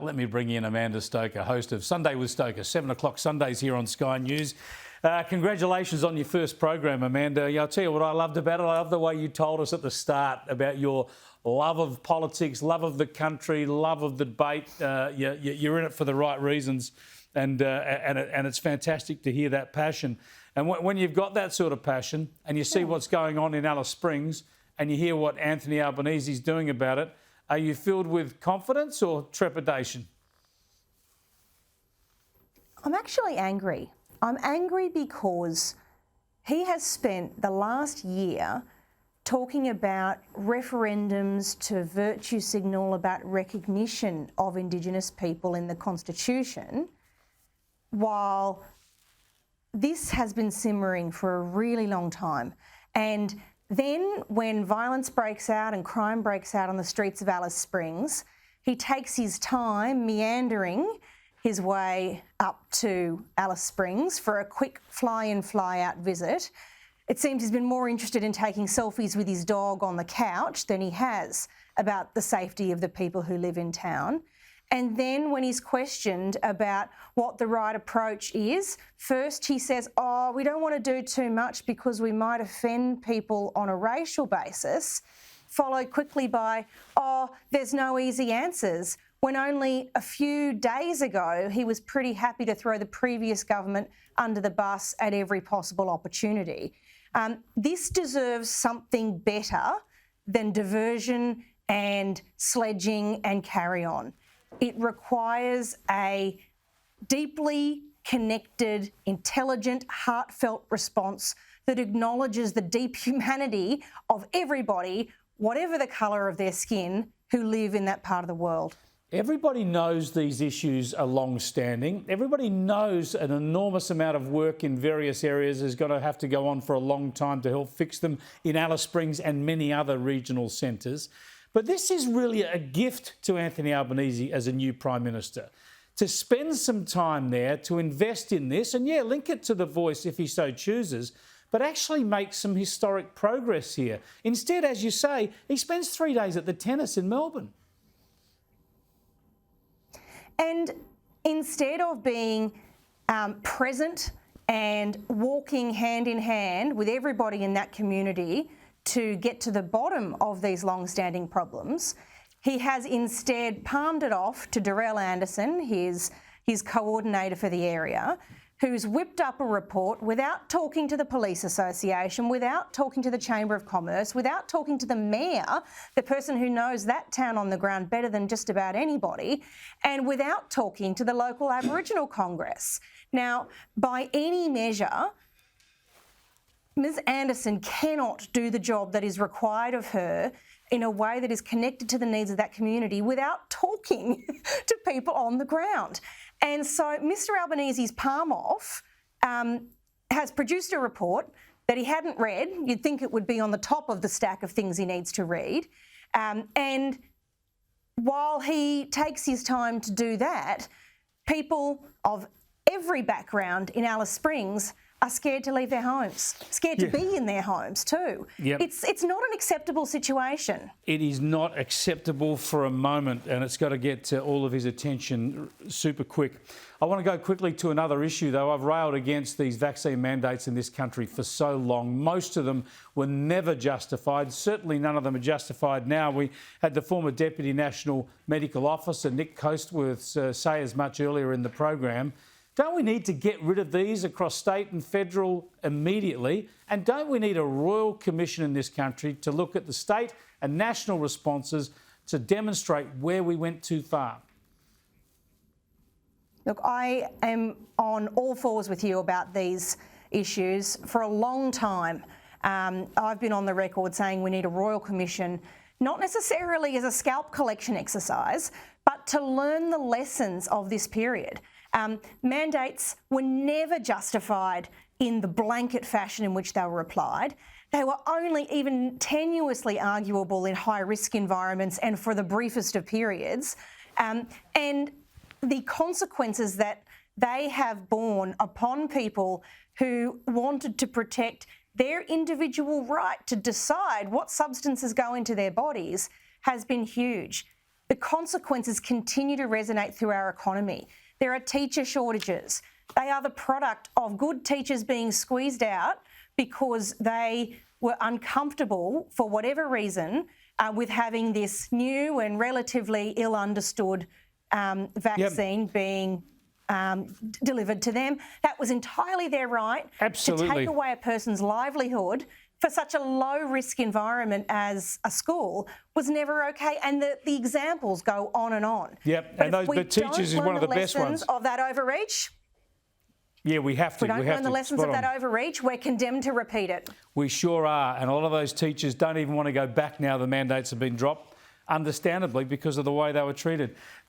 Let me bring in Amanda Stoker, host of Sunday with Stoker, 7 o'clock Sundays here on Sky News. Congratulations on your first program, Amanda. I'll tell you what I loved about it. I love the way you told us at the start about your love of politics, love of the country, love of the debate. You're in it for the right reasons, and it's fantastic to hear that passion. And when you've got that sort of passion and you see what's going on in Alice Springs and you hear what Anthony Albanese is doing about it, are you filled with confidence or trepidation? I'm actually angry. I'm angry because he has spent the last year talking about referendums to virtue signal about recognition of Indigenous people in the Constitution, while this has been simmering for a really long time. And then when violence breaks out and crime breaks out on the streets of Alice Springs, he takes his time meandering his way up to Alice Springs for a quick fly-in, fly-out visit. It seems he's been more interested in taking selfies with his dog on the couch than he has about the safety of the people who live in town. And then when he's questioned about what the right approach is, first he says, we don't want to do too much because we might offend people on a racial basis, followed quickly by, there's no easy answers, when only a few days ago he was pretty happy to throw the previous government under the bus at every possible opportunity. This deserves something better than diversion and sledging and carry on. It requires a deeply connected, intelligent, heartfelt response that acknowledges the deep humanity of everybody, whatever the colour of their skin, who live in that part of the world. Everybody knows these issues are long-standing. Everybody knows an enormous amount of work in various areas is going to have to go on for a long time to help fix them in Alice Springs and many other regional centres. But this is really a gift to Anthony Albanese as a new Prime Minister, to spend some time there, to invest in this, and link it to The Voice if he so chooses, but actually make some historic progress here. Instead, as you say, he spends 3 days at the tennis in Melbourne. And instead of being present and walking hand in hand with everybody in that community to get to the bottom of these long-standing problems, he has instead palmed it off to Dorelle Anderson, his coordinator for the area, who's whipped up a report without talking to the Police Association, without talking to the Chamber of Commerce, without talking to the mayor, the person who knows that town on the ground better than just about anybody, and without talking to the local Aboriginal Congress. Now, by any measure, Ms Anderson cannot do the job that is required of her in a way that is connected to the needs of that community without talking to people on the ground. And so Mr Albanese's palm off has produced a report that he hadn't read. You'd think it would be on the top of the stack of things he needs to read. And while he takes his time to do that, people of every background in Alice Springs are scared to leave their homes, scared to be in their homes too. Yep. It's not an acceptable situation. It is not acceptable for a moment, and it's got to get all of his attention super quick. I want to go quickly to another issue, though. I've railed against these vaccine mandates in this country for so long. Most of them were never justified. Certainly none of them are justified now. We had the former Deputy National Medical Officer, Nick Coastworth, say as much earlier in the program. Don't we need to get rid of these across state and federal immediately? And don't we need a royal commission in this country to look at the state and national responses to demonstrate where we went too far? Look, I am on all fours with you about these issues for a long time. I've been on the record saying we need a royal commission, not necessarily as a scalp collection exercise, but to learn the lessons of this period. Mandates were never justified in the blanket fashion in which they were applied. They were only even tenuously arguable in high-risk environments and for the briefest of periods. And the consequences that they have borne upon people who wanted to protect their individual right to decide what substances go into their bodies has been huge. The consequences continue to resonate through our economy. There are teacher shortages. They are the product of good teachers being squeezed out because they were uncomfortable, for whatever reason, with having this new and relatively ill-understood vaccine being delivered to them. That was entirely their right. Absolutely. To take away a person's livelihood for such a low-risk environment as a school was never okay. And the examples go on and on. Yep, But and those, but teachers is one of the best ones. Of that overreach, yeah, we have to. we don't learn the lessons of that overreach, we're condemned to repeat it. We sure are. And a lot of those teachers don't even want to go back now the mandates have been dropped, understandably, because of the way they were treated.